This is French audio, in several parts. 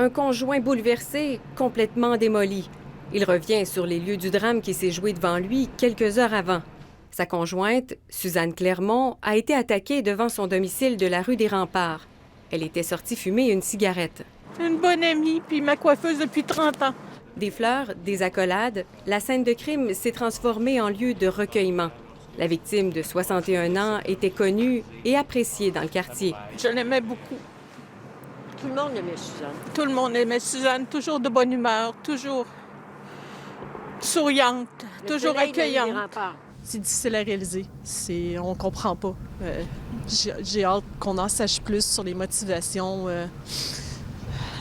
Un conjoint bouleversé, complètement démoli. Il revient sur les lieux du drame qui s'est joué devant lui quelques heures avant. Sa conjointe, Suzanne Clermont, a été attaquée devant son domicile de la rue des Remparts. Elle était sortie fumer une cigarette. Une bonne amie, puis ma coiffeuse depuis 30 ans. Des fleurs, des accolades, la scène de crime s'est transformée en lieu de recueillement. La victime de 61 ans était connue et appréciée dans le quartier. Je l'aimais beaucoup. Tout le monde aimait Suzanne. Tout le monde aimait Suzanne, toujours de bonne humeur, toujours souriante, toujours accueillante. C'est difficile à réaliser. On comprend pas. J'ai hâte qu'on en sache plus sur les motivations de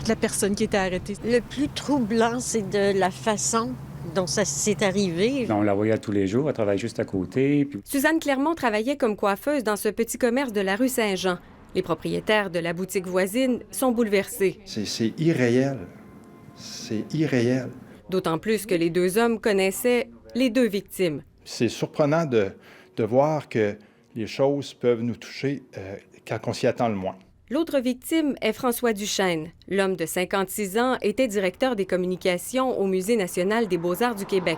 la personne qui était arrêtée. Le plus troublant, c'est de la façon dont ça s'est arrivé. On la voyait tous les jours, elle travaillait juste à côté. Puis... Suzanne Clermont travaillait comme coiffeuse dans ce petit commerce de la rue Saint-Jean. Les propriétaires de la boutique voisine sont bouleversés. C'est irréel. C'est irréel. D'autant plus que les deux hommes connaissaient les deux victimes. C'est surprenant de voir que les choses peuvent nous toucher quand on s'y attend le moins. L'autre victime est François Duchesne. L'homme de 56 ans était directeur des communications au Musée national des beaux-arts du Québec.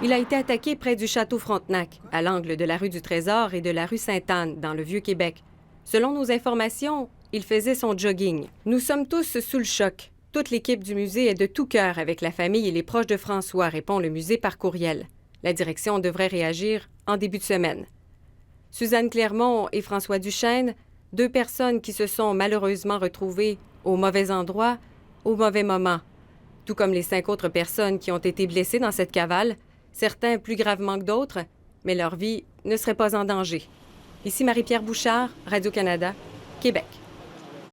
Il a été attaqué près du château Frontenac, à l'angle de la rue du Trésor et de la rue Sainte-Anne, dans le Vieux-Québec. Selon nos informations, il faisait son jogging. Nous sommes tous sous le choc. Toute l'équipe du musée est de tout cœur avec la famille et les proches de François, répond le musée par courriel. La direction devrait réagir en début de semaine. Suzanne Clermont et François Duchesne, deux personnes qui se sont malheureusement retrouvées au mauvais endroit, au mauvais moment. Tout comme les 5 autres personnes qui ont été blessées dans cette cavale, certains plus gravement que d'autres, mais leur vie ne serait pas en danger. Ici Marie-Pierre Bouchard, Radio-Canada, Québec.